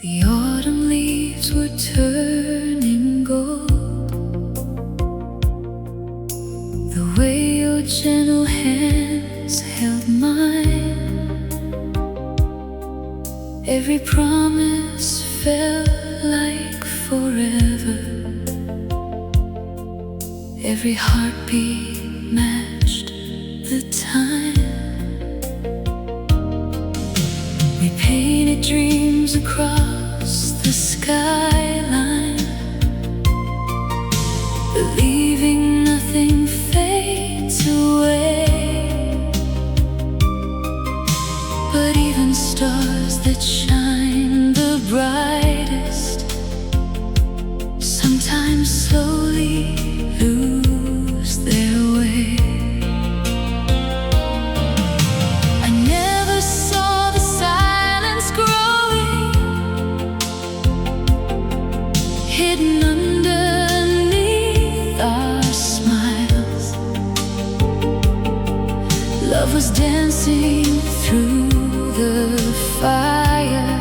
The autumn leaves were turning gold. The way your gentle hands held mine, every promise felt like forever. Every heartbeat matched the time. We painted dreams across the skyline, believing nothing fades away. But even stars that shine the brightest sometimes slowly lose their way. I never saw the silence growing, hidden underneath our smiles. Love was dancing through the fire,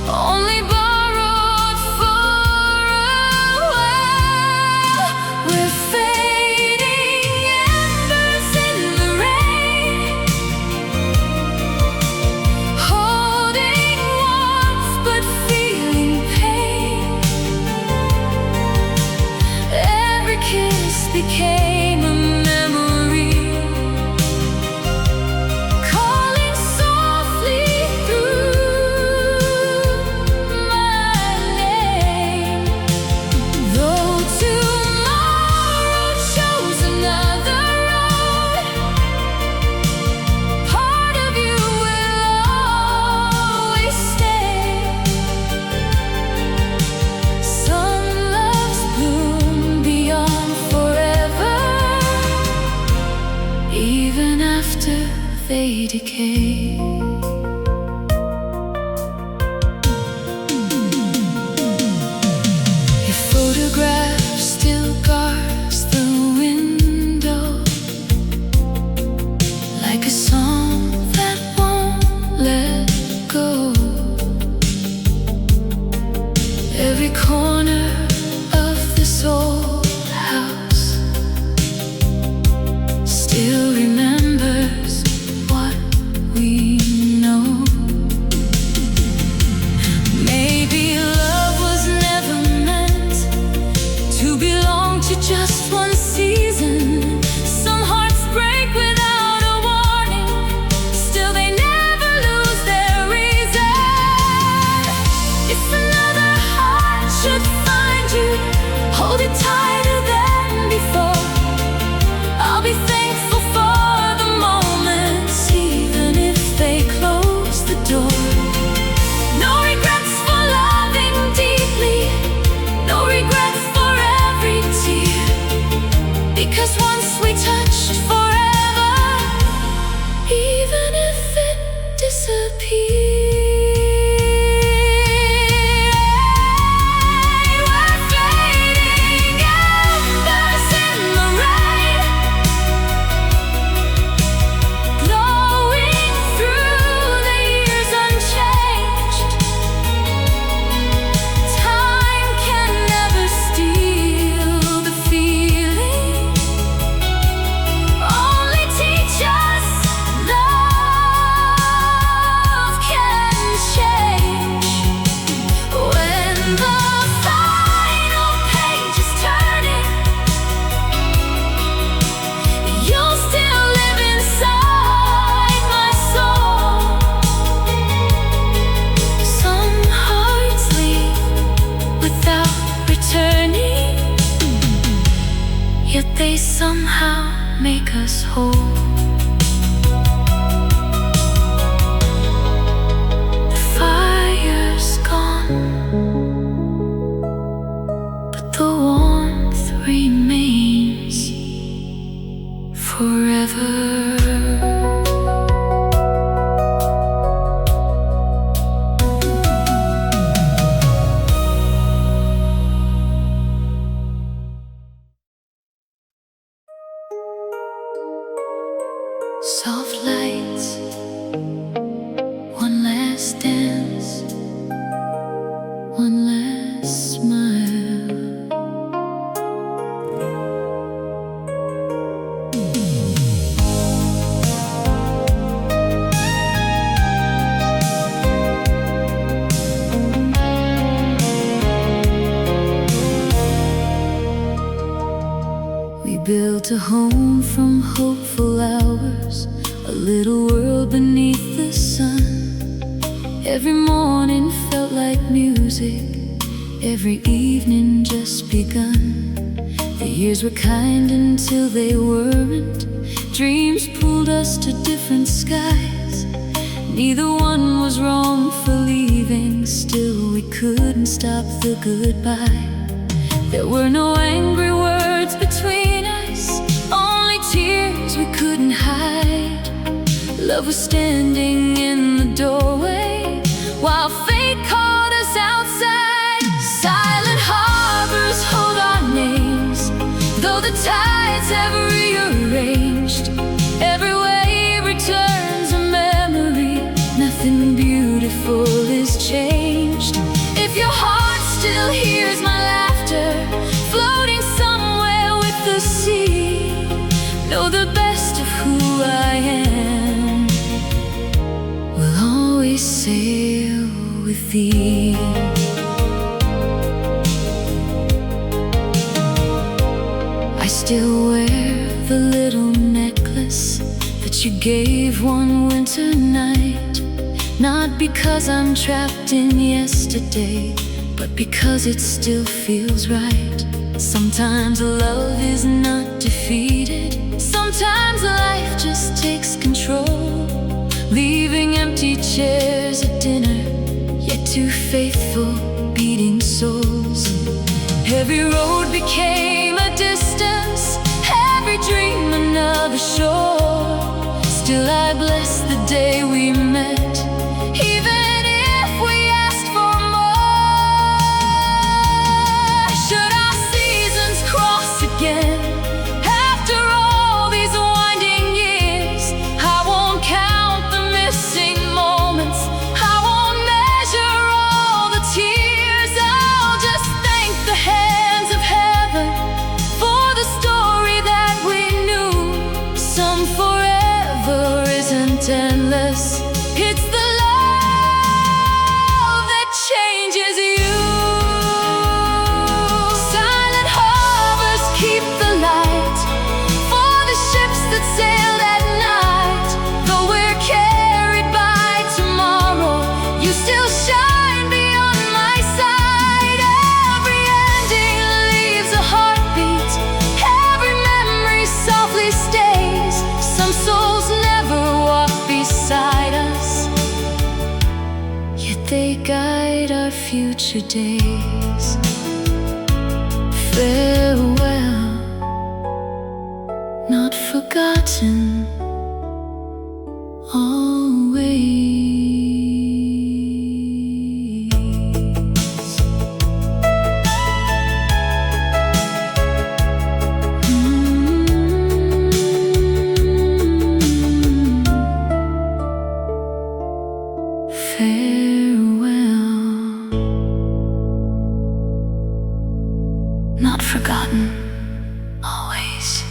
only borrowed for a while. We're fading embers in the rain, holding warmth but feeling pain. Every kiss became a memory, calling softly through my name. Though tomorrow chose another road, part of you will always stay. Some loves bloom beyond forever, even after they decay. Your photograph still guards the window, like a song that won't let go. Every corner of this old house still remembers what we know. Maybe love was never meant to belong to just one season. Some hearts break without a warning, still they never lose their reason. If another heart should find you, hold it tighter than before. I'll be thankful for the moments, even if they close the door. No regrets for loving deeply, no regrets for every tear, because once we touched forever, even if it disappears. We're fading embers in the rain, glowing through the years unchanged. Time can never steal the feeling, only teach us love can change. When the final page is turning, you'll still live inside my soul. Some hearts leave without returning, yet they somehow make us whole. The fire's gone, but the warmth remains forever. a home from hopeful hours, a little world beneath the sun. Every morning felt like music, every evening just begun. The years were kind until they weren't. Dreams pulled us to different skies. Neither one was wrong for leaving, still we couldn't stop the goodbye. There were no angry words between us, only tears we couldn't hide. Love was standing in the doorway while fate called us outside. Silent harbors hold our names, though the tides have rearranged. Every wave returns a memory, nothing beautiful is changed. If your heart still hears my laughter, floating somewhere with the sea, know the best of who I am will always sail with thee. I still wear the little necklace that you gave one winter night, not because I'm trapped in yesterday, but because it still feels right. Sometimes love is not defeated, sometimes life just takes control, leaving empty chairs at dinner, yet two faithful beating souls. Every road became a distance, every dream another shore. Still I bless the day we met, even if we asked for more. Should our seasons cross again, after all these winding years, I won't count the missing moments, I won't measure all the tears. I'll just thank the hands of heaven for the story that we knew. Some forever isn't endless, it's the love that changes you. Silent harbors keep the light for the ships that sailed at night. Though we're carried by tomorrow, you still shine beyond my sight. Every ending leaves a heartbeat, every memory softly stays. Some souls never walk beside us, yet they guide our future days. Farewell, not forgotten, always. Farewell, not forgotten, always.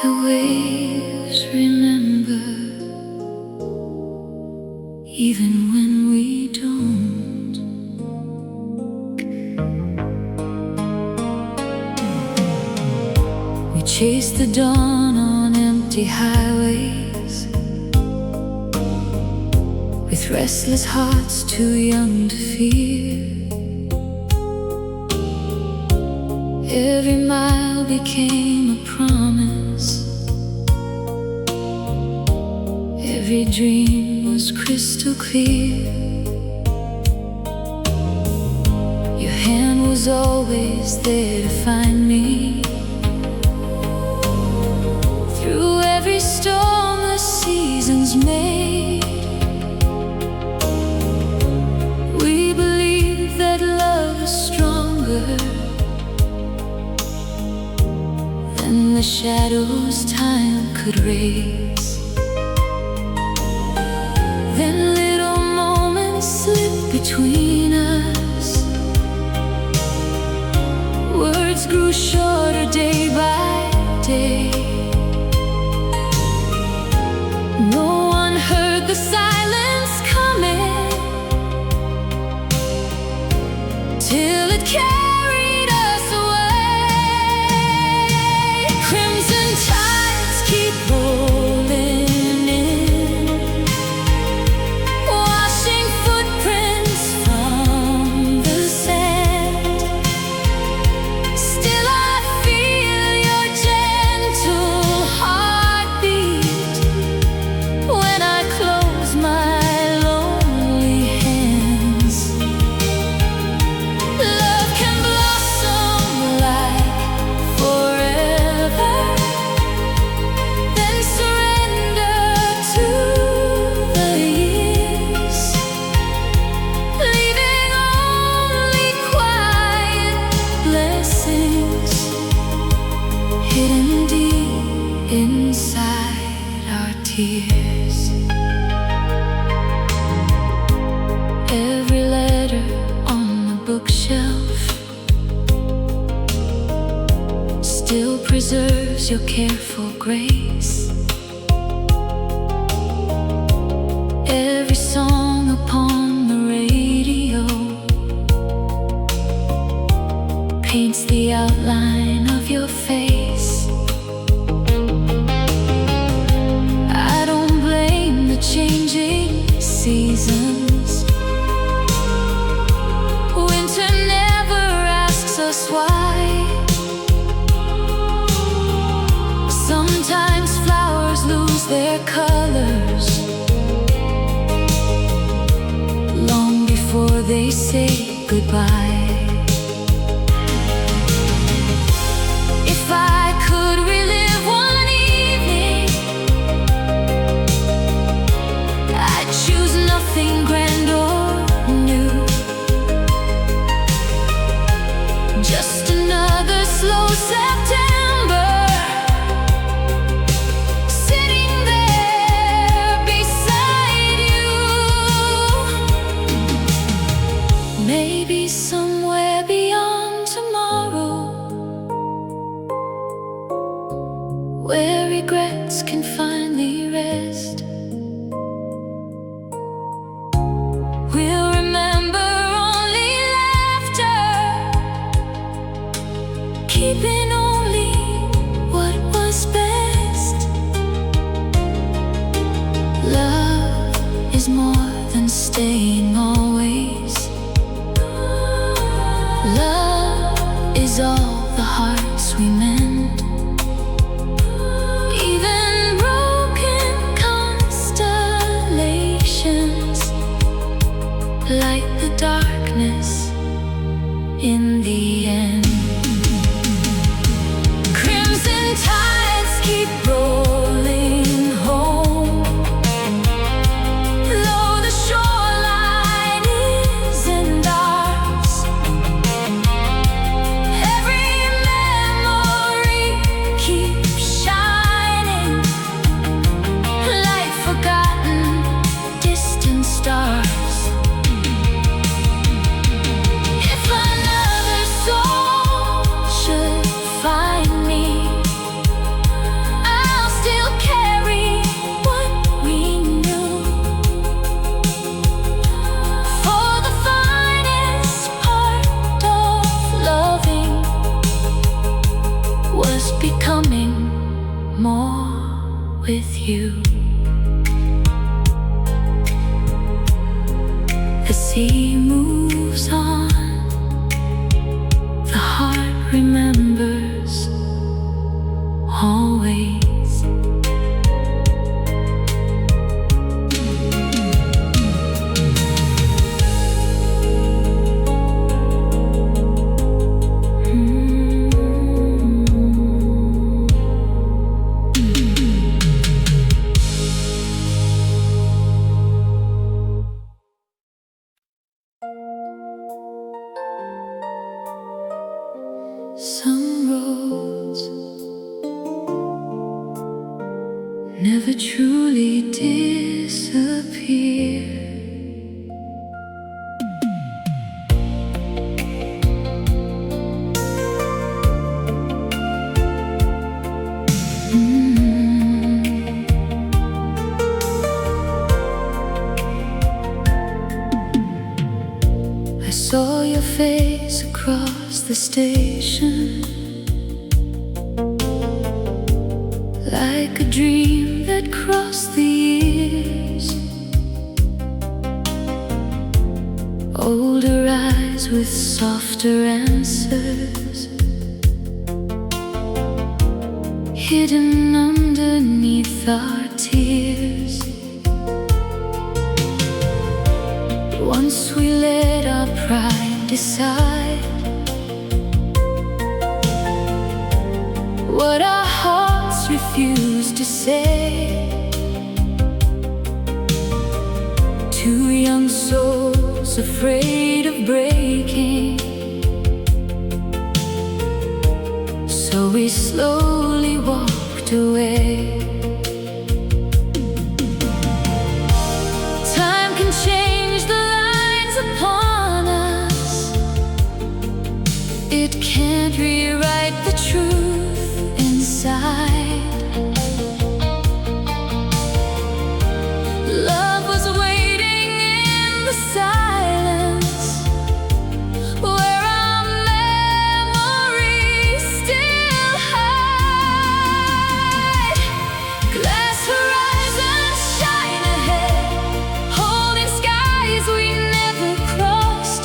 The waves remember, even when we don't. We chase the dawn on empty highways, with restless hearts too young to fear. Every mile became a promise, every dream was crystal clear. Your hand was always there to find me. Through every storm the seasons made, we believe that love is stronger than the shadows time could raise. Then little moments slip between us, words grew shorter day by day. No one heard the till it carried us away. Crimson tides keep rolling in, washing footprints from the sand. Still I feel your gentle heartbeat when I close my lonely hands. Love can blossom like forever, then surrender to the years, leaving only quiet blessings hidden deep inside our tears. Every letter on the bookshelf still preserves your careful grace. Every song upon the radio paints the outline of your face. I don't blame the changing seasons. Winter never asks us why. Sometimes flowers lose their colors long before they say goodbye. If I could relive one evening, I'd choose nothing grand or new. Just another slow September, sitting there beside you. Maybe somewhere beyond tomorrow, where regrets can finally rest, we'll remember only laughter, keeping only what was best. Love is more than staying always. Love is all the hearts we mend. Even broken constellations light the darkness in the end. Crimson tides keep rolling home, though the shoreline isn't ours. Every memory keeps shining like forgotten distant stars. If another soul should find me, I'll still carry what we knew. For the finest part of loving was becoming more with you. The sea moves on, the heart remembers always. Some roads never truly disappear. I saw your face across the station, like a dream that crossed the years. Older eyes with softer answers, hidden underneath our tears. Once we let our pride decide what our hearts refuse to say. Two young souls afraid of breaking, so we slowly walked away. Time can change the lines upon us, it can't rewrite the truth inside. Love was waiting in the silence, where our memories still hide. Glass horizons shine ahead, holding skies we never crossed.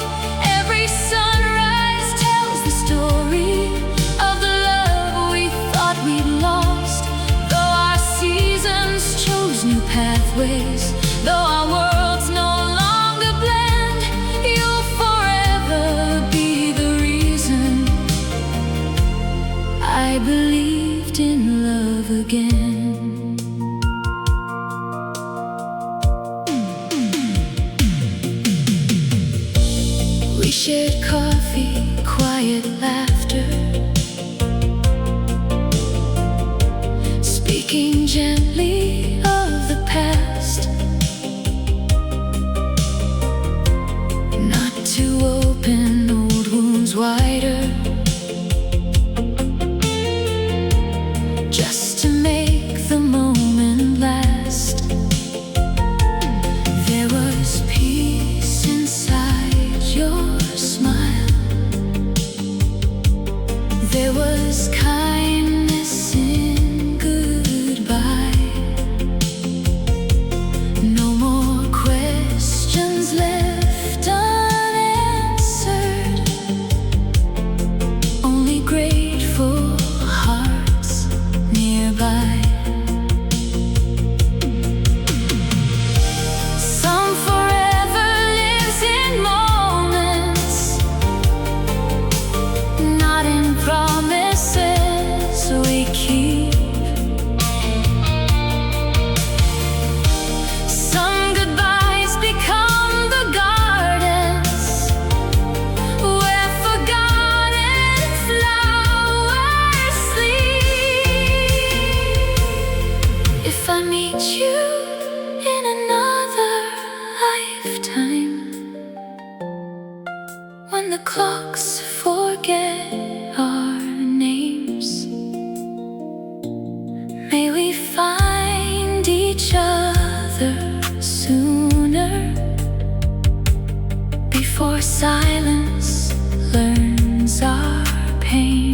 Every sunrise tells the story of the love we thought we'd lost. Though our seasons chose new pathways, though our worlds no longer blend, you'll forever be the reason I believed in love again. We shared coffee, quiet laughter, speaking gently of the past, not to open old wounds wider, just to make the moment last. There was peace inside your smile, there was kindness in goodbye. No more questions left unanswered, only grateful hearts nearby. Some forever lives in moments, not in promises we keep. Some goodbyes become the gardens where forgotten flowers sleep. If I meet you in another lifetime, when the clocks forget our names, may we find each other sooner, before silence learns our pain.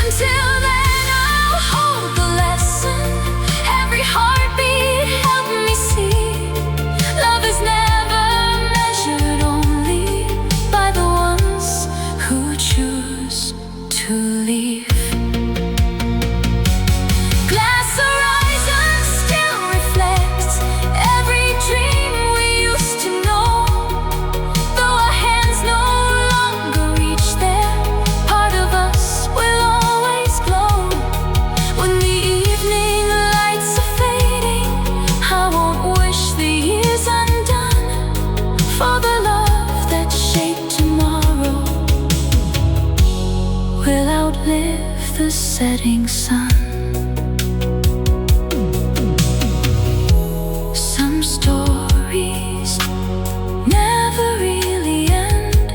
Until then, I'll hold the lesson every heartbeat helped me see. Love is never measured only by the ones who choose to leave. Glass horizons still reflect every dream we used to know. Though our hands no longer reach there, part of us will always glow. When the evening lights are fading, I won't wish the years undone, for the love that shaped tomorrow will outlive the setting sun. Some stories never really end,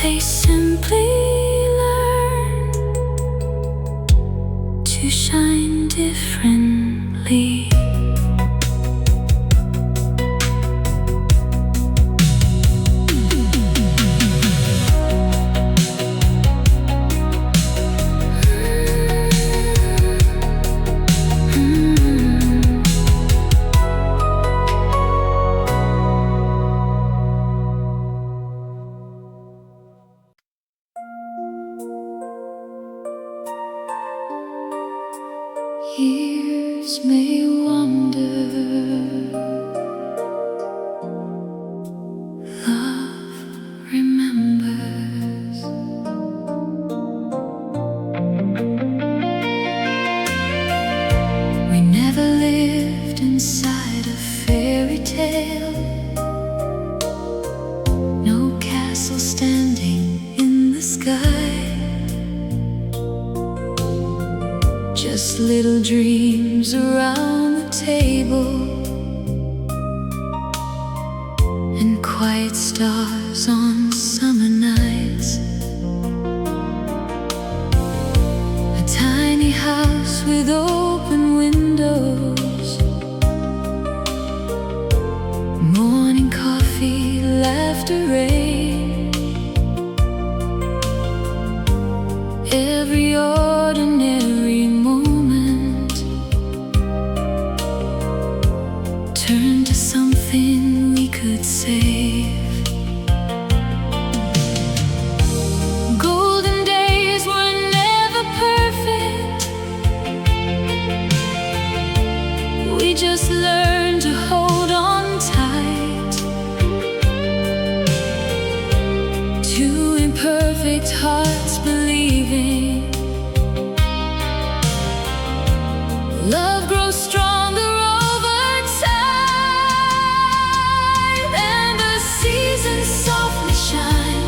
they simply learn to shine differently. dreams may wander. Love remembers. We never lived inside a fairy tale. No castle standing in the sky. Just little dreams around the table, and quiet stars on summer nights. A tiny house with open windows, morning coffee, laughter, rain. Every ordinary moment turned to something we could save. Golden days were never perfect. We just learned to hold on tight. Two imperfect hearts believing love grows stronger over time. And the seasons softly shine,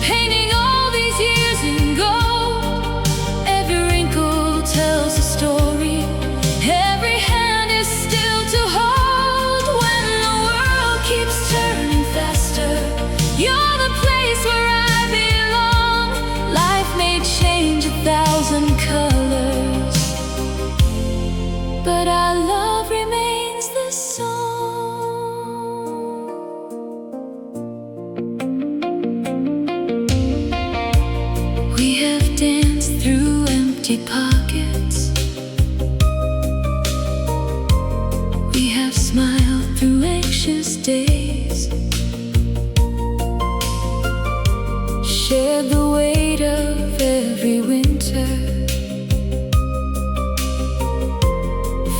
painting all these years in gold. Every wrinkle tells a story, every hand is still to hold. When the world keeps turning faster, you're the place where I belong. Life may change 1,000 colors, but our love remains the song. We have danced through empty pockets. We have smiled through anxious days, shared the weight of every winter,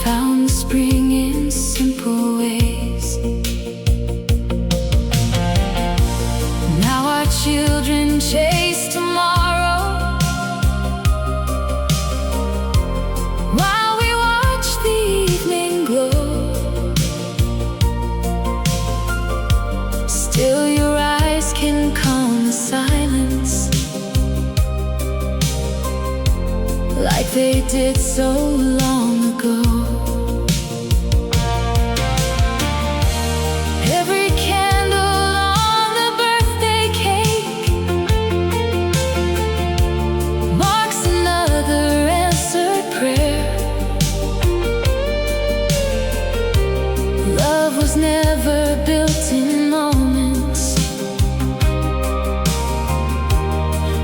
found spring in simple ways. Now our children chase tomorrow, while we watch the evening glow. Still your eyes can calm the silence, like they did so long ago. Every candle on the birthday cake marks another answered prayer. Love was never built in moments.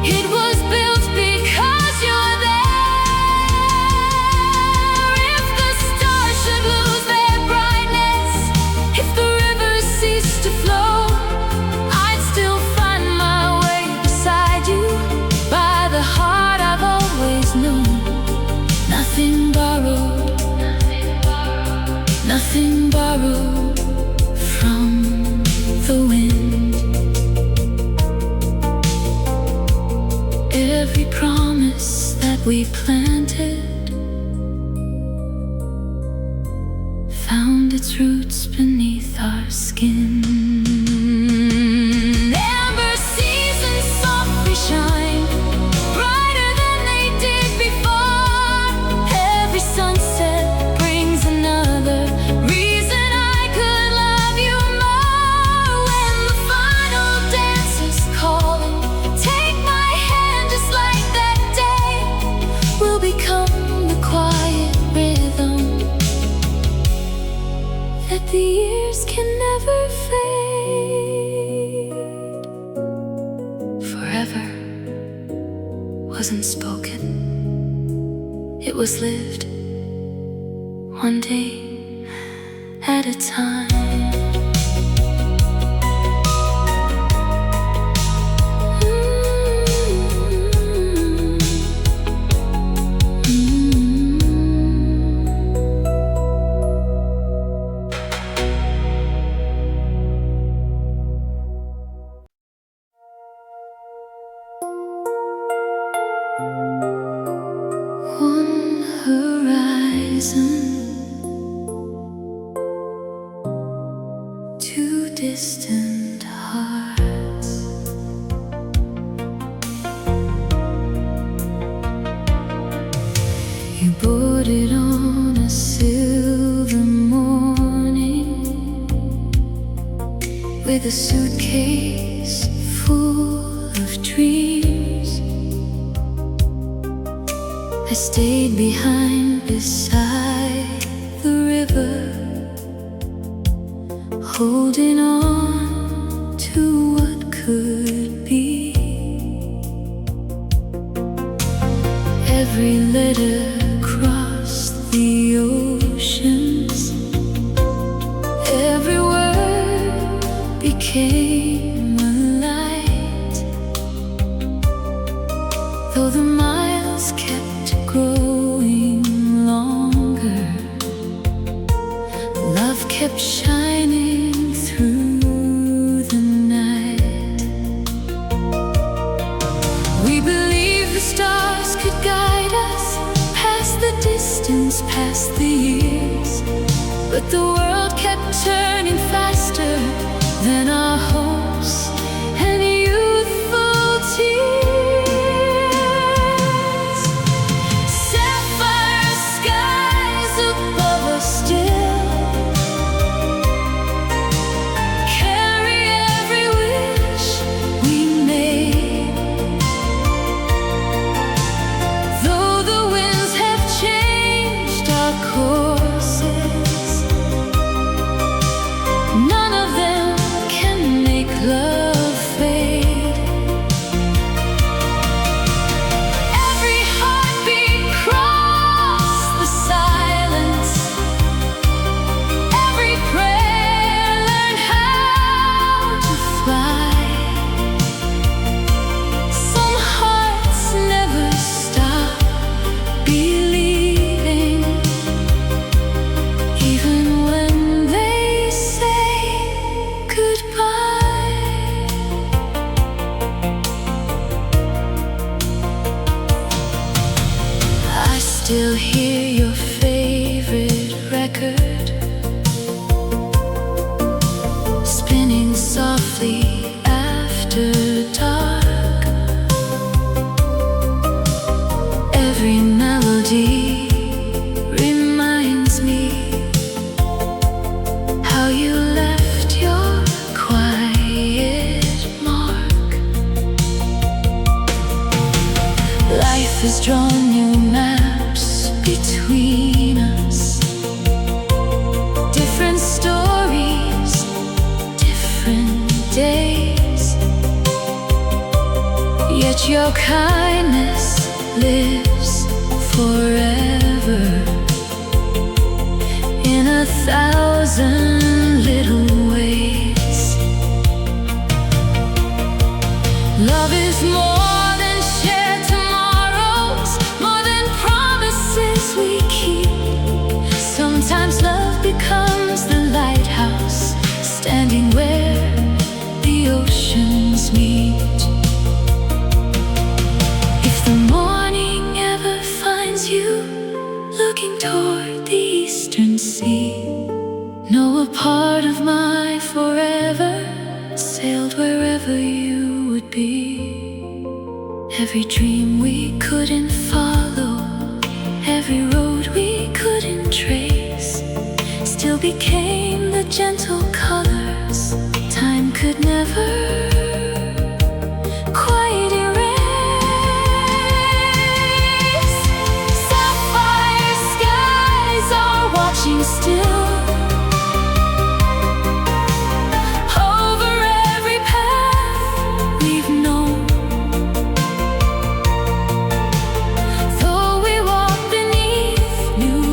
It was built because you're there. If the stars should lose their brightness, if the rivers cease to flow, I'd still find my way beside you, by the heart I've always known. Nothing borrowed, nothing borrowed from the wind. Every promise that we planted found its roots beneath our skin. Amber seasons softly shine, brighter than they did before. Every sunset brings another reason I could love you more. When the final dance is calling, take my hand just like that day. We'll become the quiet rhythm that the years can never fade. Forever wasn't spoken, it was lived, one day at a time. with a suitcase full of dreams. I stayed behind beside the river, holding on to what could be. Every letter crossed the oceans, every word became a light. Though the miles kept growing longer, love kept shining through the night. We believed the stars could guide us past the distance, past the years, but the world kept turning faster than our hopes and youthful tears. Sapphire skies above us still carry every wish we made. Though the winds have changed our courses, none of them can make love fade. Every heartbeat crossed the silence, every prayer learned how to fly. Some hearts never stop believing, even when they say goodbye. I still hear your favorite record spinning softly after dark. Every melody reminds me how you left your quiet mark. Life has drawn new maps between us, different stories, different days. Yet your kindness lives forever in 1,000 little ways. Love is more than shared tomorrows, more than promises we keep. Sometimes love becomes the lighthouse, standing where the oceans meet. If the morning ever finds you looking toward the eastern sea, know a part of my forever sailed wherever you would be. Every dream we couldn't follow, every road we couldn't trace, still became the gentle colors time could never quite erase. Sapphire skies are watching still over every path we've known. Though we walk beneath new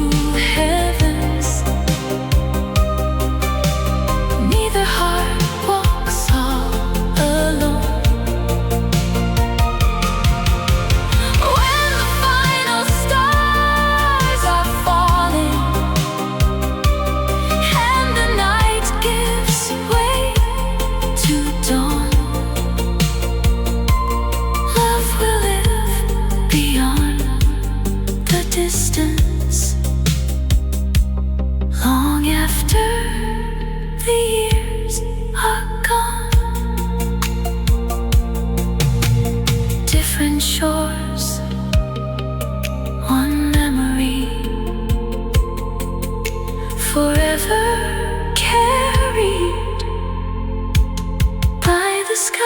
heavens, neither heart walks all alone. When the final stars are falling and the night gives way to dawn, love will live beyond the distance, long after the years are gone. Different shores, one memory, forever carried sky.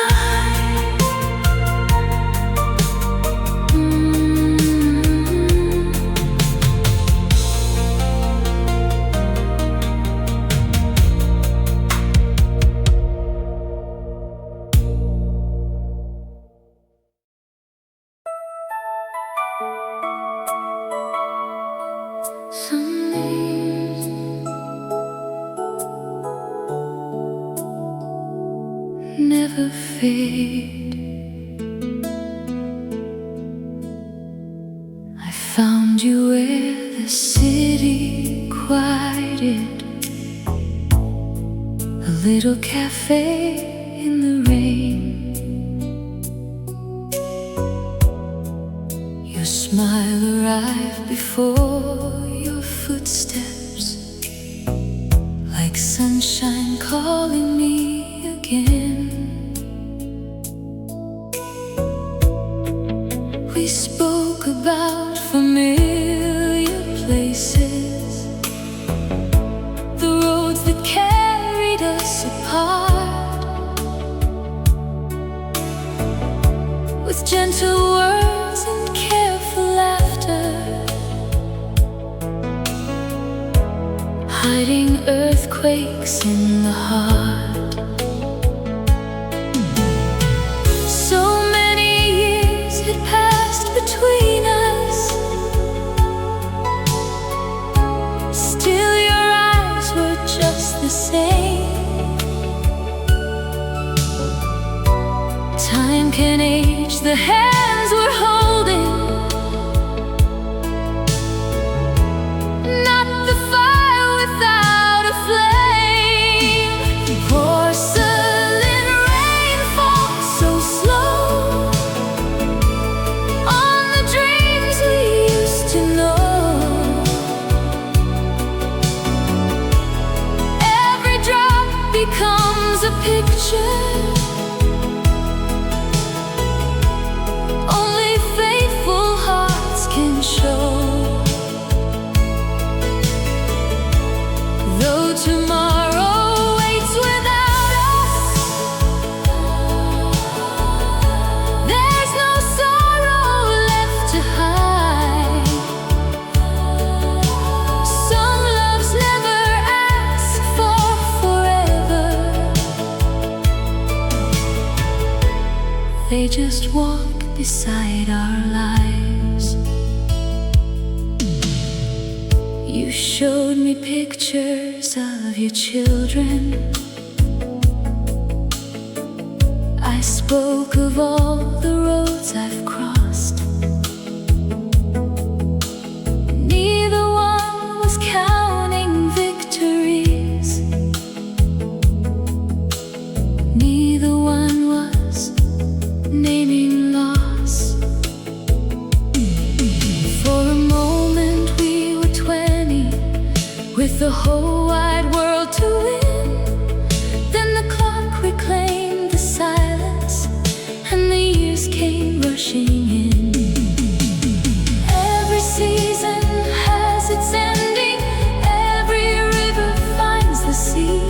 Some days never fade. I found you where the city quieted, a little cafe in the rain. Your smile arrived before your footsteps, like sunshine calling me again. We spoke about familiar places, the roads that carried us apart, with gentle words and careful laughter, hiding earthquakes in the heart. So many years had passed between us, still your eyes were just the same. Time can age the hands we're holding, not the fire without a flame. Porcelain rain falls so slow on the dreams we used to know. Every drop becomes a picture only faithful hearts can show. Though tomorrow waits without us, there's no sorrow left to hide. Some loves never ask for forever, they just walk beside our lives. You showed me pictures of your children. I spoke of all the roads I've crossed. Neither one was counting victories, neither one was naming loss. For a moment we were 20, with the whole wide world to win. Then the clock reclaimed the silence, and the years came rushing in. Every season has its ending, every river finds the sea.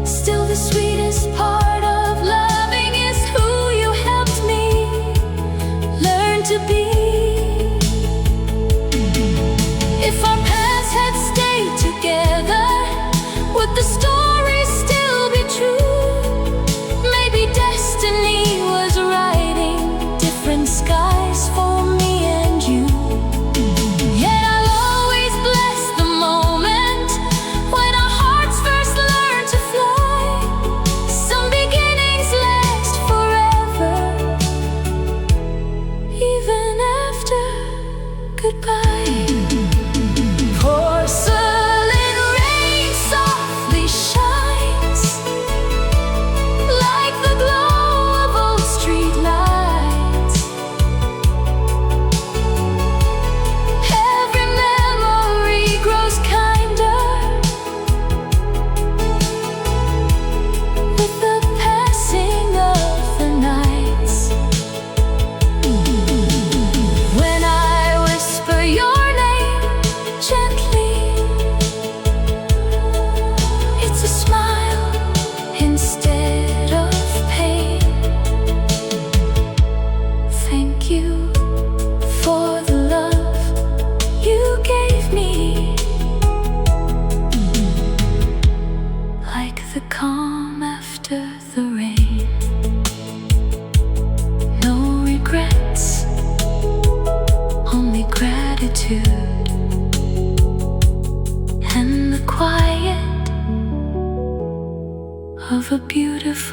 Still the sweetest part of loving is who you helped me learn to be. If our paths had stayed together, would the story still be true? Maybe destiny was writing different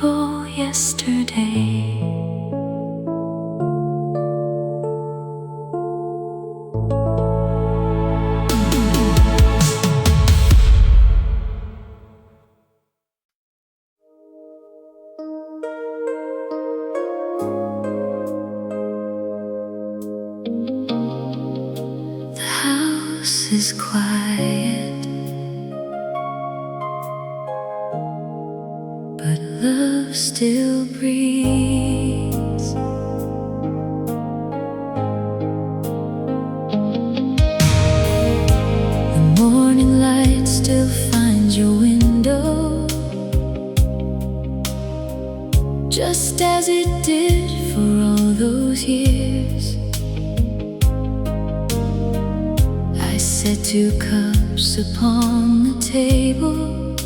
beautiful yesterday. The house is quiet, but love still breathes. The morning light still finds your window, just as it did for all those years. I set 2 cups upon the table,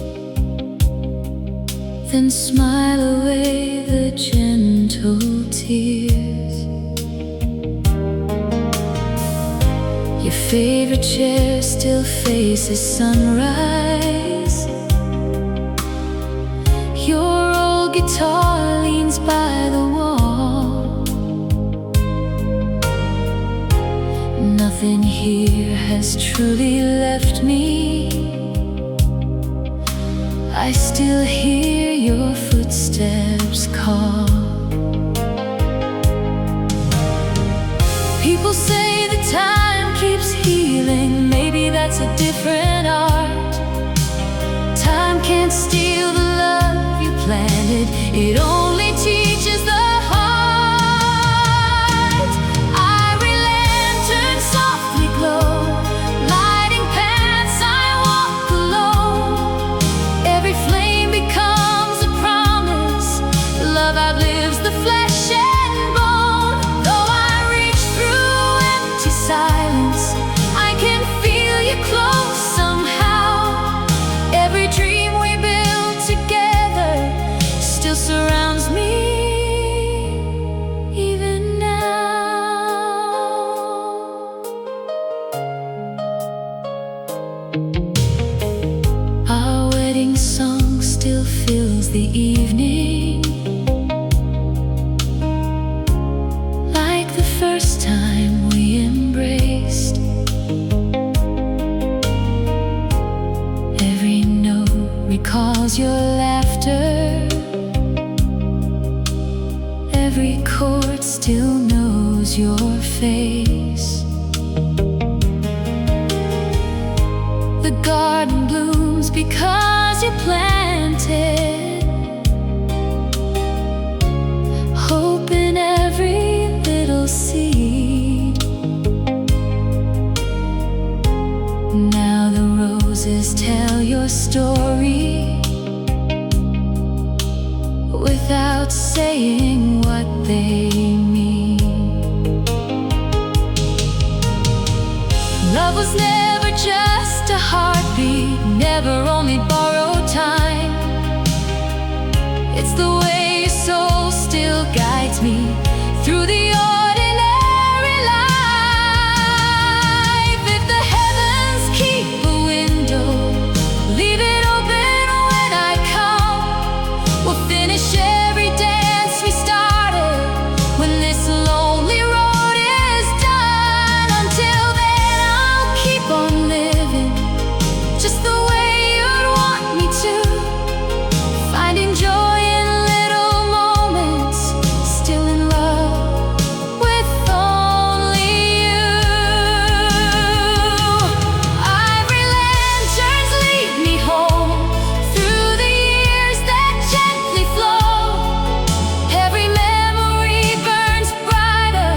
then smile away the gentle tears. Your favorite chair still faces sunrise. Your old guitar leans by the wall. Nothing here has truly left me. I still hear your footsteps call. People say that time keeps healing. Maybe that's a different art. Time can't steal the love you planted. It only teaches the heart. Ivory lanterns softly glow, lighting paths I walk alone. Every flame becomes a promise. Love outlives the flesh and bone. Though I reach through empty silence, I can feel you close somehow. Every dream we built together still surrounds me, even now. Our wedding song still fills the evening, like the first time we embraced. Every note recalls your laughter. Every chord still knows your face. The garden blooms because you planted hope in every little seed. Now the roses tell your story without saying what they mean. Love was never just a heartbeat, never only borrowed time. It's the way your soul still guides me through the ordinary life. If the heavens keep a window, leave it open when I come. We'll finish every dance we started when this lonely road is done. Until then, I'll keep on living just the way you'd want me to, finding joy in little moments, still in love with only you. Ivory lanterns lead me home through the years that gently flow. Every memory burns brighter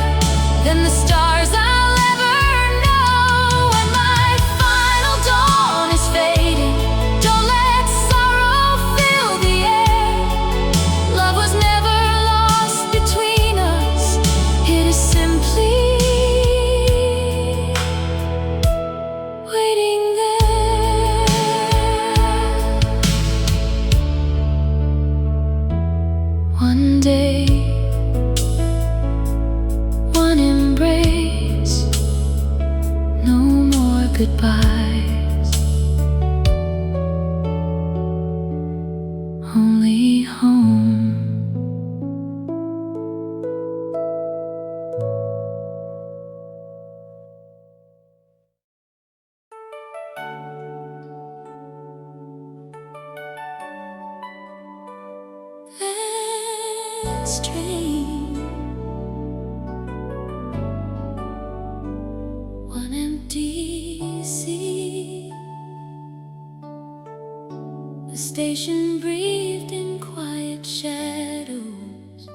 than the stars I'll ever know. When my final dawn is fading, don't let sorrow fill the air. Love was never lost between us. It is simply waiting there. One day, one embrace, no more goodbyes, only home. endless train. One empty seat. The station breathed in quiet shadows,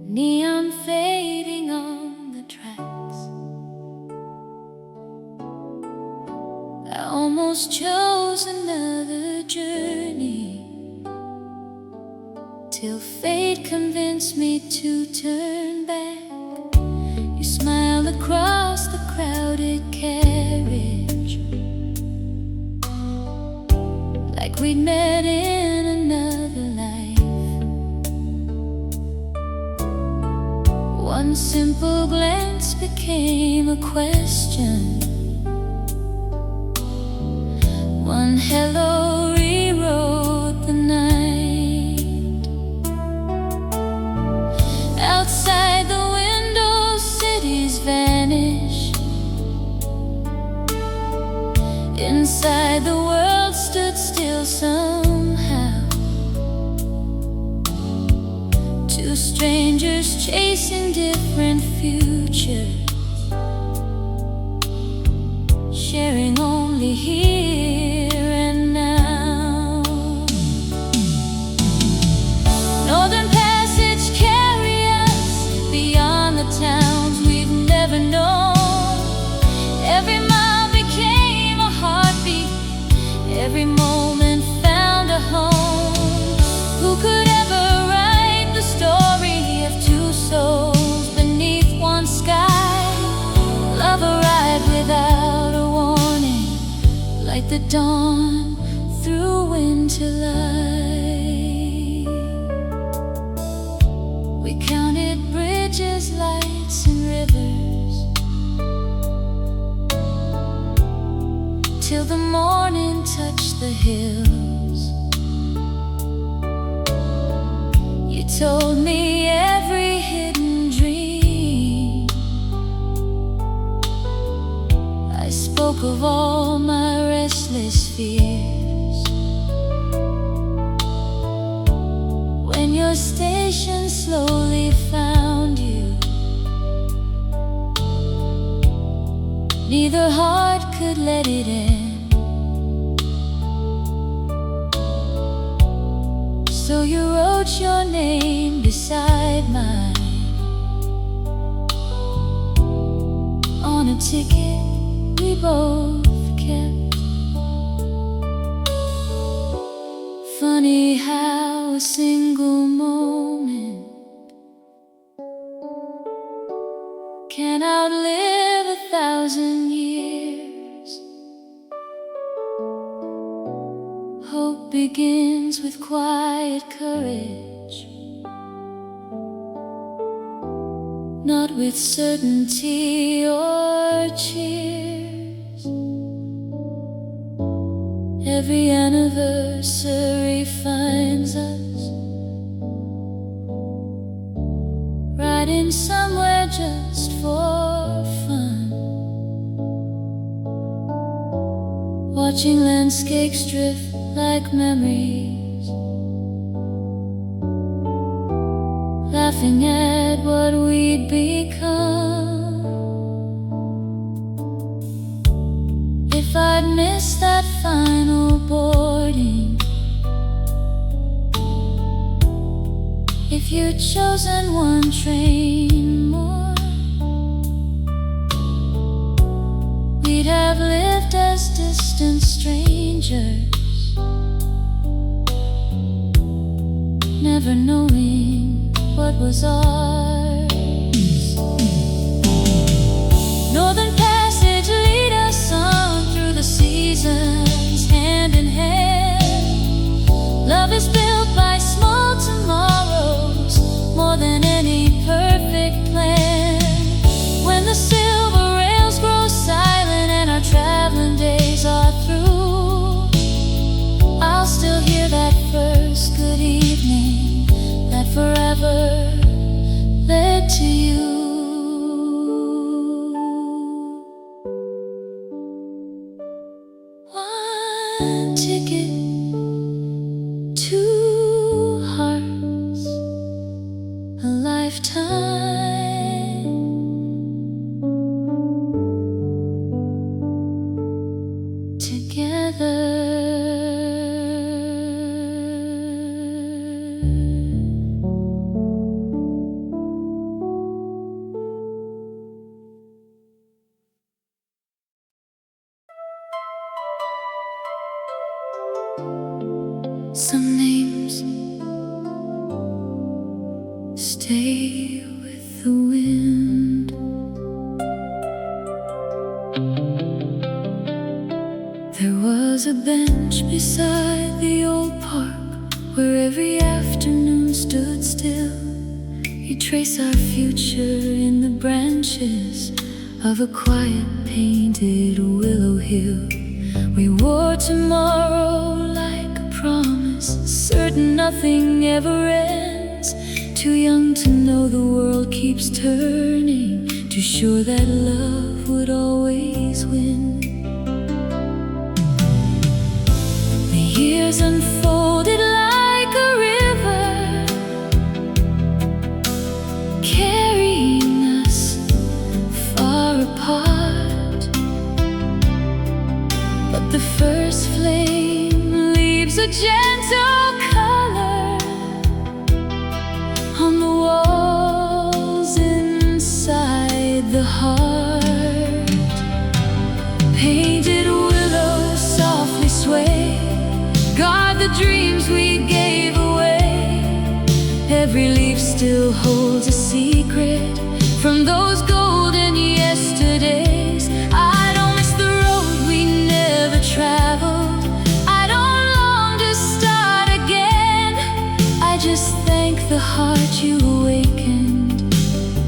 neon fading on the tracks. I almost chose another journey, till fate convinced me to turn back. You smiled across the crowded carriage, like we'd met in another life. One simple glance became a question. One hello rewrote the night. Outside the window, cities vanish. Inside the world stood still somehow. Two strangers chasing different futures, sharing only here and now. Northern Passage carry us beyond the towns we've never known. Every mile became a heartbeat, every moment found a home. Who could ever write the story of two souls beneath one sky? Love a ride without a warning, like the dawn through winter light. We counted bridges, lights, and rivers, till the morning touched the hills. You told me every hidden dream. I spoke of all my restless fears. When your station slowly found you, neither heart could let it in. So you wrote your name beside mine on a ticket we both kept. Funny how a single moment can outlive 1,000 years. Hope begins with quiet courage, not with certainty or cheers. Every anniversary finds us riding somewhere just for fun, watching landscapes drift like memories, laughing at what we'd become. If I'd missed that final boarding, if you'd chosen one train more, we'd have lived as distant strangers, never knowing what was ours. Northern Passage lead us on through the seasons, hand in hand. Love is built by small tomorrows, more than any perfect plan. When the silver rails grow silent and our traveling days are through, I'll still hear that first good evening that forever led to you. One ticket to Some names stay with the wind. There was a bench beside the old park where every afternoon stood still. You trace our future in the branches of a quiet painted willow hill. We wore tomorrow like a promise, certain nothing ever ends. Too young to know the world keeps turning, too sure that love would always win. The years unfolded like a river, carrying us far apart. But the first flame leaves a gentle color on the walls inside the heart. Painted willows softly sway, guard the dreams we gave away. Every leaf still holds a secret from those golden yesterdays. I don't miss the road we never traveled, I don't long to start again. I just thank the heart you awakened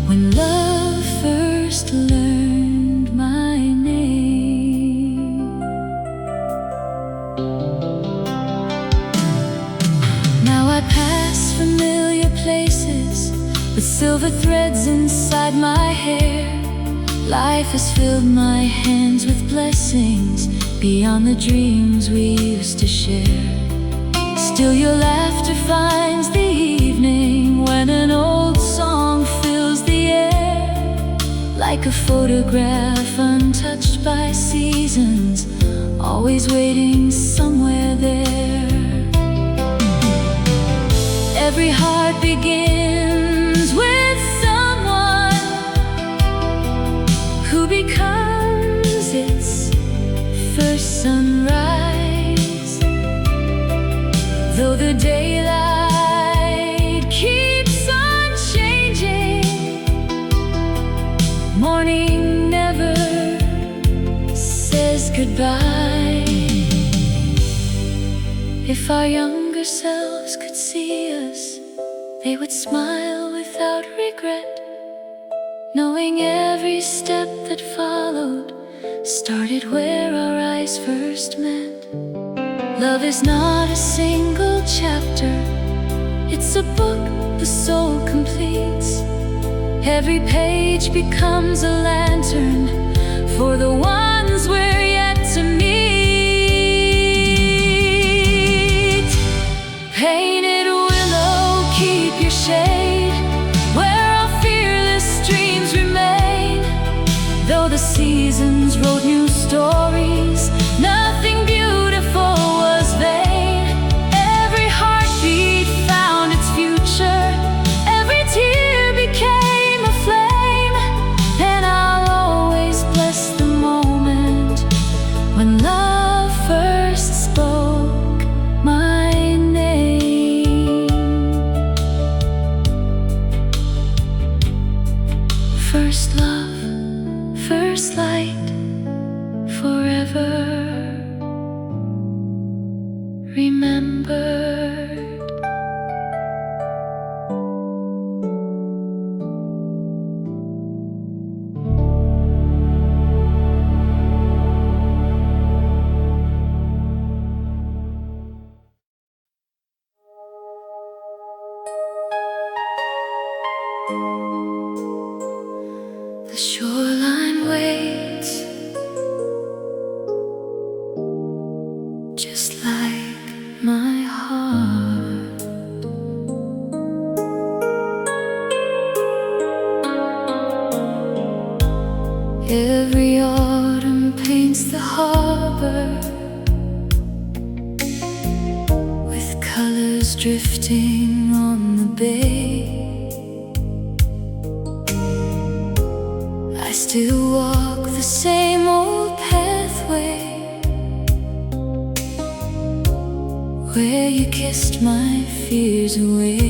when love first learned my name. Now I pass familiar places with silver threads inside my hair. Life has filled my hands with blessings beyond the dreams we used to share. Still your laughter finds the evening when an old song fills the air. Like a photograph untouched by seasons, always waiting somewhere there. Every heart begins with someone who becomes its first sunrise. Though the daylight keeps on changing, morning never says goodbye. If our younger selves could see us, they would smile without regret, knowing every step that followed started where our eyes first met. Love is not a single chapter, it's a book the soul completes. Every page becomes a lantern for the ones we're yet to meet. Painted willow, keep your shade where our fearless dreams remain. Though the seasons wrote new stories, nothing beautiful was vain. Every heartbeat found its future, every tear became a flame. And I'll always bless the moment when love first spoke my name. First love, first light, forever remembered. The shoreline waits, just like my heart. Every autumn paints the harbor with colors drifting on the bay. I still walk the same old pathway where you kissed my fears away.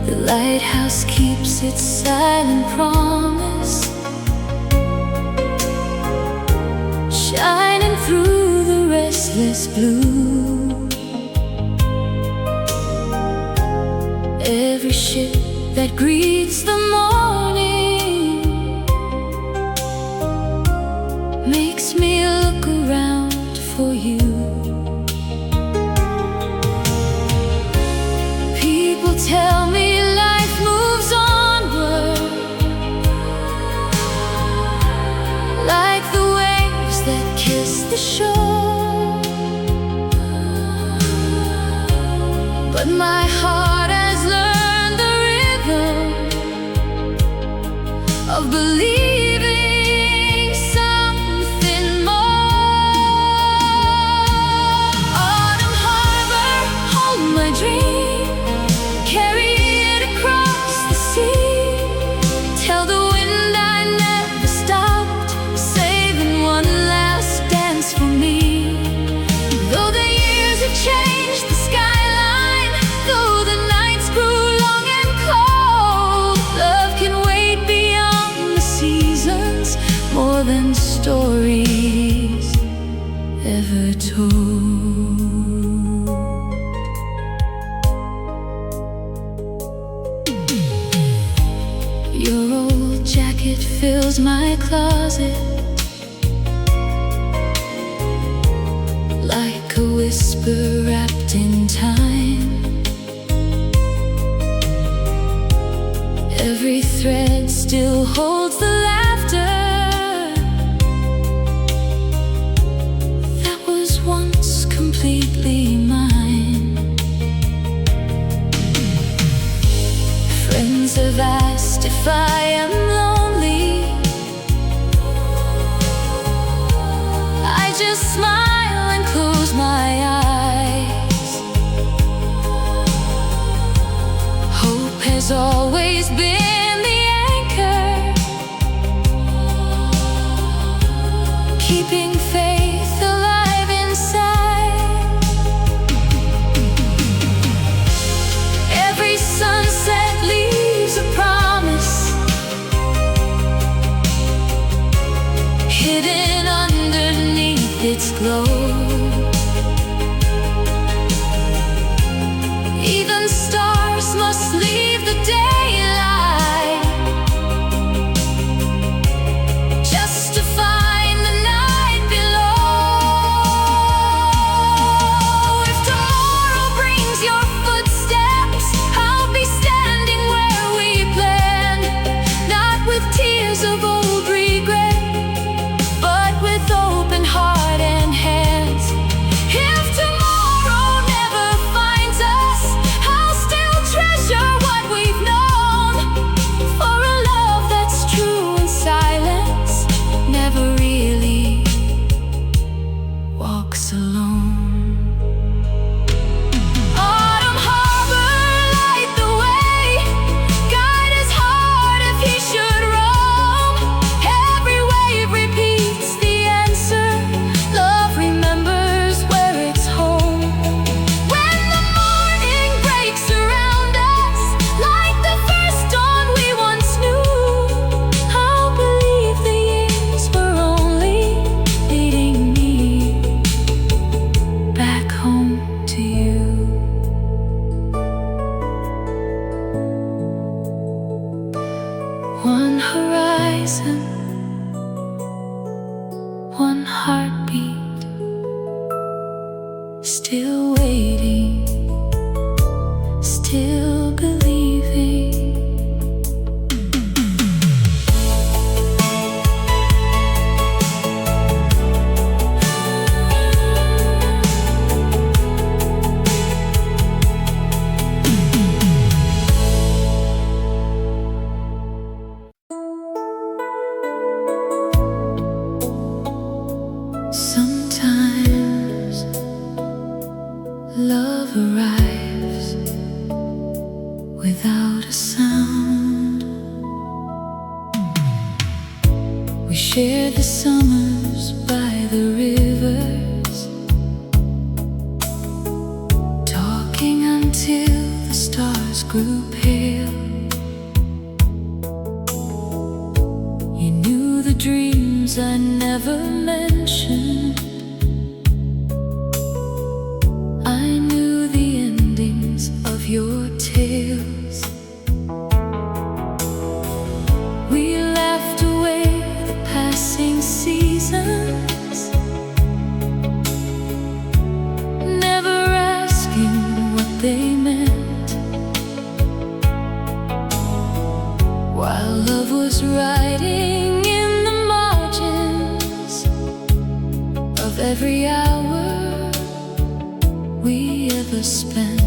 The lighthouse keeps its silent promise, shining through the restless blue. Every ship that greets the morning makes me look around for you. People tell me life moves onward, like the waves that kiss the shore. But my heart has learned the rhythm of believing something more. Autumn harbor, hold my dream, carry it across the sea. Tell the wind I never stopped, saving one last dance for me. Though the years have changed the skyline, though the nights grew long and cold, love can wait beyond the seasons, more than stories ever told. Your old jacket fills my closet like a whisper wrapped in time. Every thread still holds the laughter that was once completely mine. Friends have asked if I am lonely. I just smile and close my eyes. Hope has always been the anchor, keeping faith alive inside. Every sunset leaves a promise, hidden underneath its glow. Even stars must leave the daylight just to find the night below. If tomorrow brings your footsteps, I'll be standing where we planned, not with tears of old regret, but with open heart and hands. If tomorrow never finds us, I'll still treasure what we've known, for a love that's true in silence never really walks alone. Autumn harbor, light the way, guide his heart if he should roam. Every wave repeats the answer, love remembers where it's home. When the morning breaks around us, like the first dawn we once knew, I'll believe the years were only leading me back home to you. One horizon, one heartbeat, still waiting, still believing. Sometimes Love arrives without a sound. We shared the summers by the rivers, talking until the stars grew pale. You knew the dreams I never mentioned. Your tales. We laughed away the passing seasons, never asking what they meant, while love was writing in the margins of every hour we ever spent.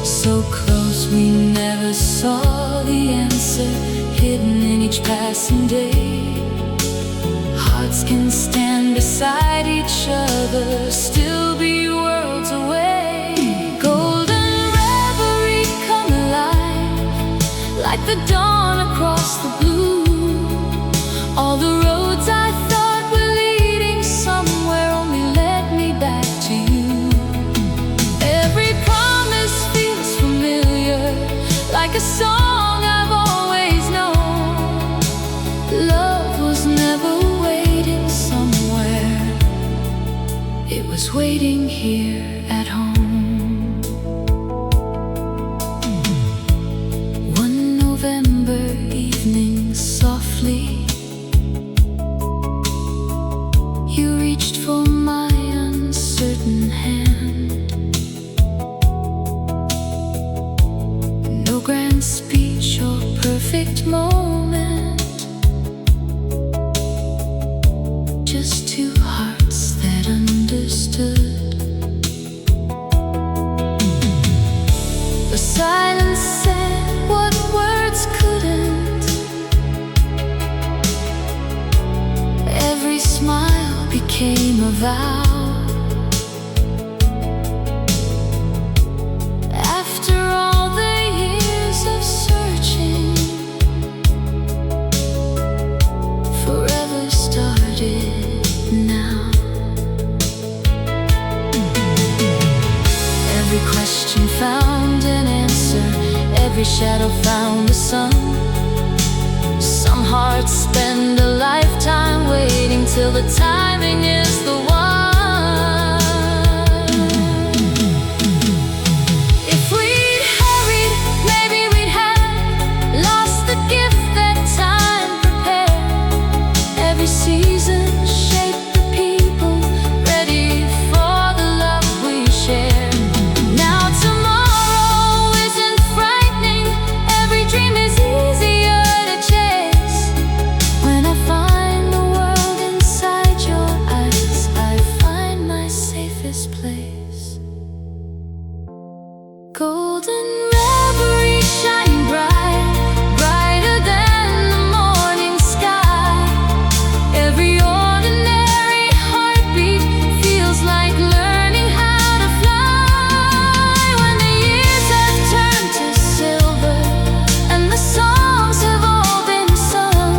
So close we never saw the answer, hidden in each passing day. Hearts can stand beside each other, still be worlds away. Golden reverie come alive, like the dawn across the blue. All the roads I thought were leading somewhere only led me back to you. Every promise feels familiar, like a song I've always known. Love was never waiting somewhere, it was waiting here at home. One November evening, softly you reached for my uncertain hand. No grand speech or perfect moment, just two hearts that understood. The silence said what words couldn't. Every smile became a vow. After all the years of searching, forever started now. Every question found an answer, every shadow found the sun. Some hearts spend a lifetime waiting till the timing is the one. If we'd hurried, maybe we'd have lost the gift that time prepared. Every season shaped the people ready for the love we share. Now tomorrow isn't frightening, every dream is easier to chase. When I find the world inside your eyes, I find my safest place. Golden reverie shine bright, brighter than the morning sky. Every ordinary heartbeat feels like learning how to fly. When the years have turned to silver and the songs have all been sung,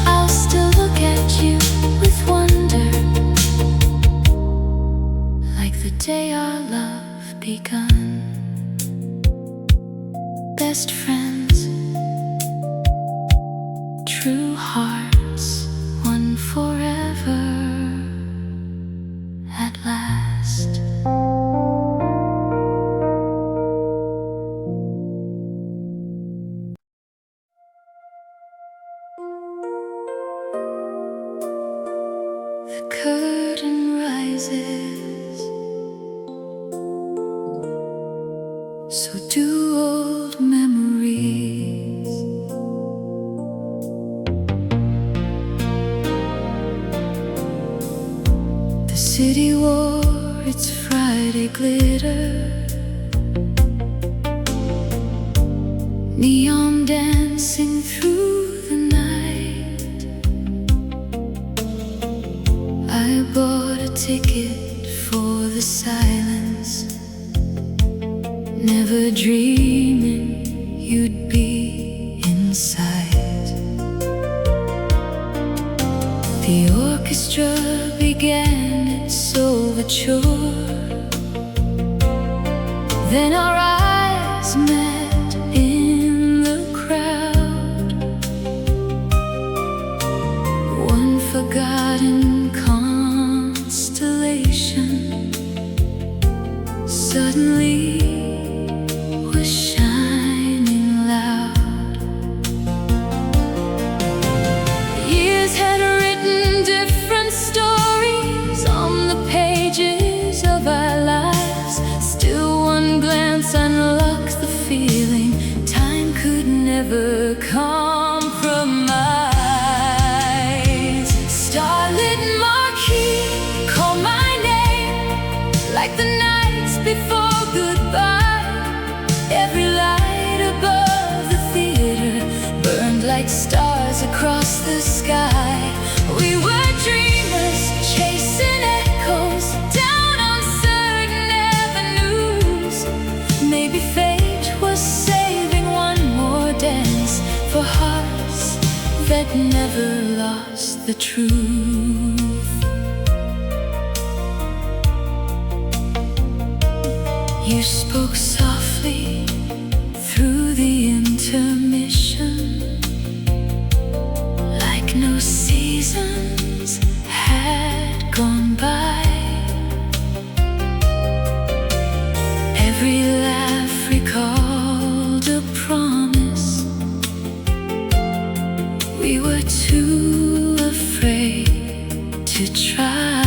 I'll still look at you with wonder, like the day our love begun. Best friends, true hearts, one forever at last. The curtain rises, so do old memories. The city wore its Friday glitter, neon dancing through the night. I bought a ticket for the silence, never dreaming you'd be inside. The orchestra began its overture. Then our eyes met in the crowd. One forgotten constellation suddenly was shining loud. Years had written different stories on the pages of our lives. Still one glance unlocked the feeling time could never compromise. Starlit marquee, call my name like the nights before goodbye. Every light above the theater burned like stars across the sky. We were dreamers chasing echoes down uncertain avenues. Maybe fate was saving one more dance for hearts that never lost the truth. You spoke softly through the intermission, like no seasons had gone by. Every laugh recalled a promise. We were too afraid to try.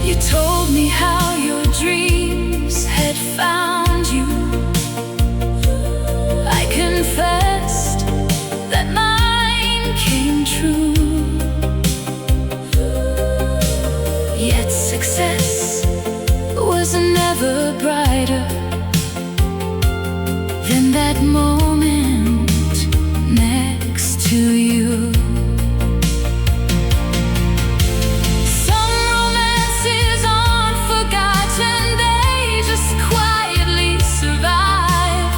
You told me how your dreams had found you. I confessed that mine came true. Yet success was never brighter than that moment next to you. Some romances aren't forgotten, they just quietly survive,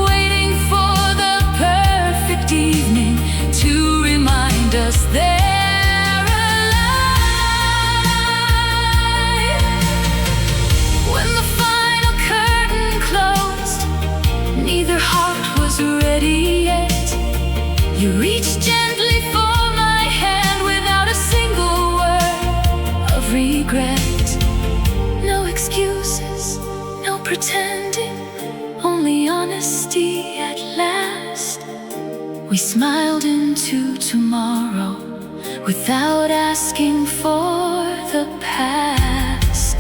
waiting for the perfect evening to remind us they're alive. When the final curtain closed, neither heart was ready yet. You reached gently for my hand without a single word of regret. No excuses, no pretending, only honesty at last. We smiled into tomorrow without asking for the past.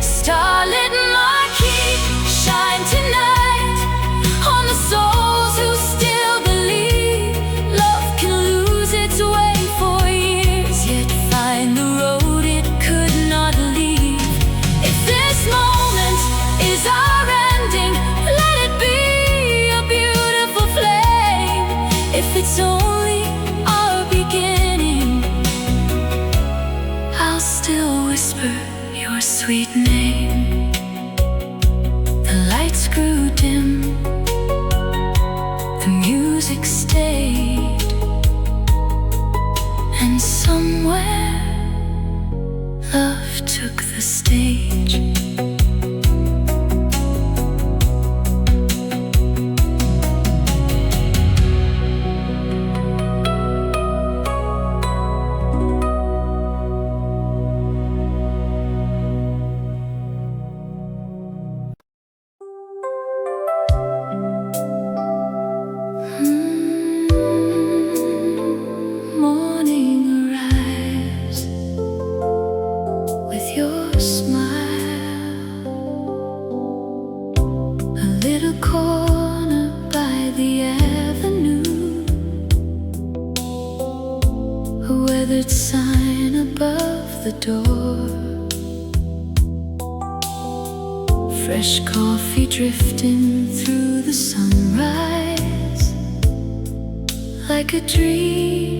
Starlit marquee, shine tonight on the souls who still believe love can lose its way for years, yet find the road it could not leave. If this moment is our ending, let it be a beautiful flame. If it's only our beginning, I'll still whisper your sweet name. The lights grew dim, the music stayed, and somewhere love took the stage. Morning arrives with your smile, a little corner by the avenue, a weathered sign above the door, fresh coffee drifting through the sunrise, like a dream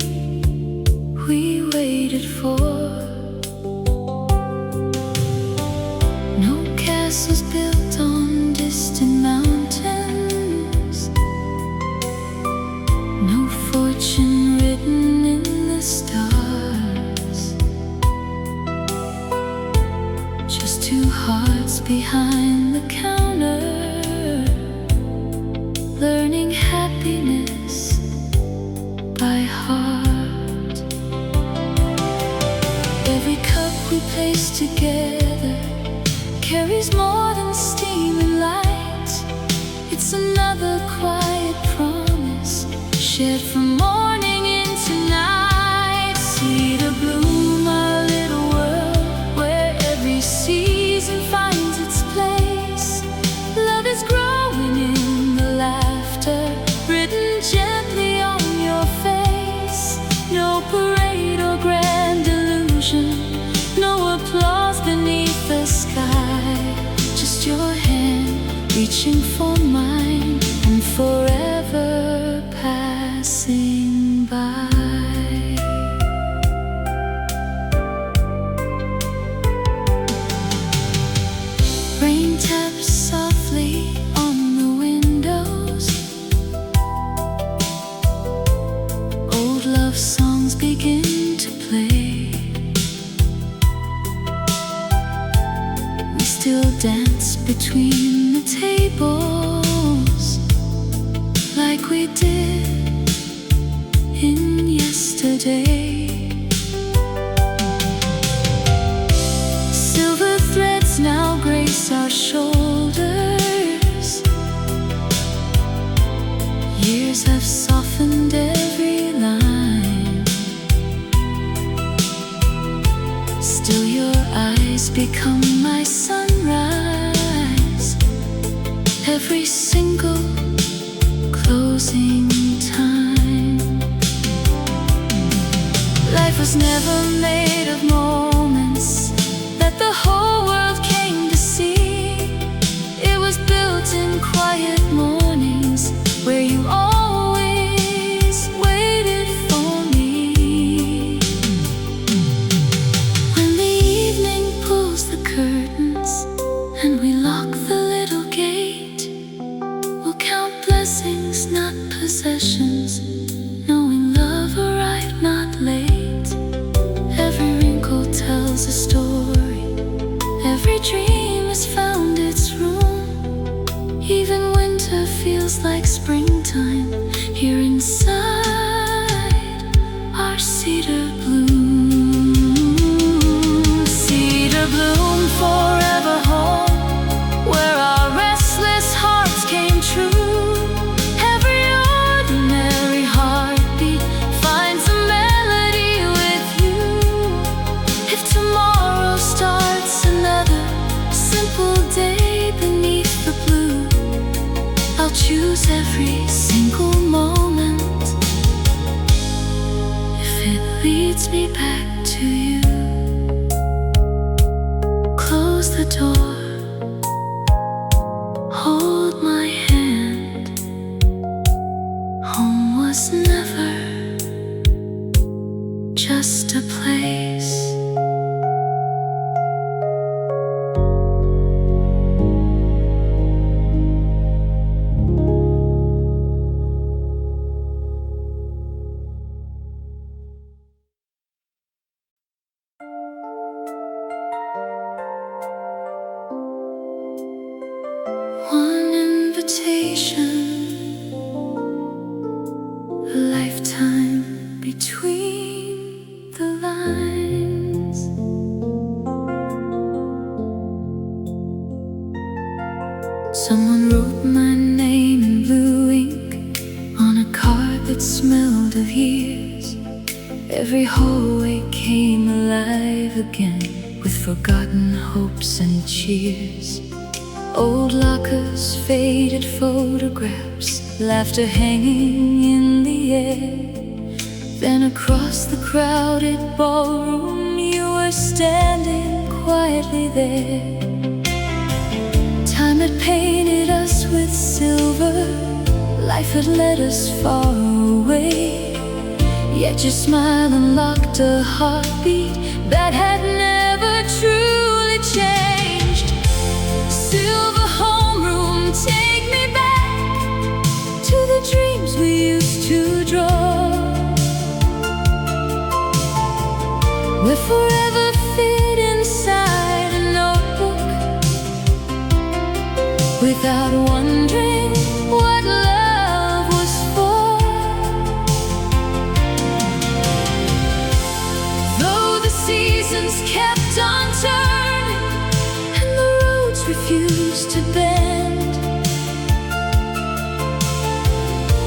we waited for. castles built on distant mountains, no fortune written in the stars, just two hearts behind the counter, learning happiness by heart. Every cup we place together carries more than steam and light. It's another quiet promise shared from morning into night. See the bloom, our little world, where every season finds its place. Love is growing in the laughter, written gently on your face. No parade or grand illusion, no applause beneath the sky, just your hand reaching for mine and forever passing by. Rain taps softly on the windows, old love songs begin to play. We still dance between the tables like we did in yesterday. Silver threads now grace our shoulders. Years have softened every line. Still your eyes become my sunrise, every single closing time. Life was never made of moments that the whole world came to see. It was built in quiet mornings where you always waited for me. When the evening pulls the curtains and we lock the little gate, we'll count blessings, not possessions, knowing love arrived not late. Every wrinkle tells a story, every dream has found its room. Even winter feels like springtime here inside our cedar bloom. Cedar bloom, forever home, where our restless hearts came true. Every ordinary heartbeat finds a melody with you. If tomorrow starts another simple day beneath the blue, I'll choose every single moment if it leads me back to you. Close the door, hold my hand. Home was never just a place. One invitation, a lifetime between the lines. Someone wrote my name in blue ink on a card that smelled of years. Every hallway came alive again with forgotten hopes and cheers. Old lockers, faded photographs, laughter hanging in the air. Then across the crowded ballroom you were standing quietly there. Time had painted us with silver, life had led us far away. Yet your smile unlocked a heartbeat that had never truly changed. seasons kept on turning, and the roads refused to bend.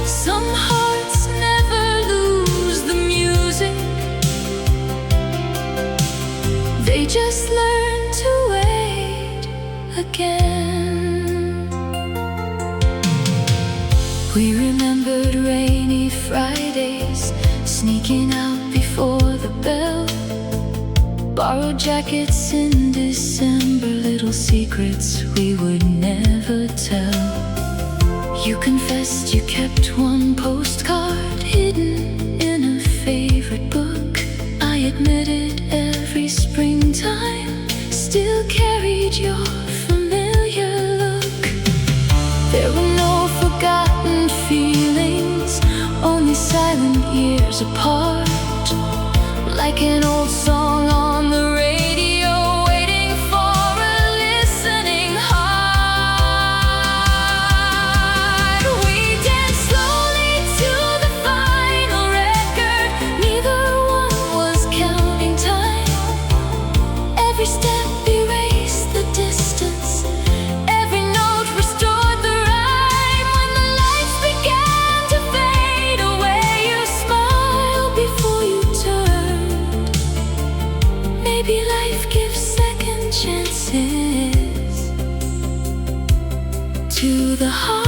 Some hearts never lose the music, they just learn to wait again. We remembered rainy Fridays, sneaking out before the bell, borrowed jackets in December, little secrets we would never tell. You confessed you kept one postcard hidden in a favorite book. I admitted every springtime still carried your familiar look. There were no forgotten feelings, only silent years apart, like an old song on the radio, waiting for a listening heart. We danced slowly to the final record, neither one was counting time. Every step erased the distance, every note restored the rhyme. When the lights began to fade away, you smiled before you turned. Maybe life gives second chances to the heart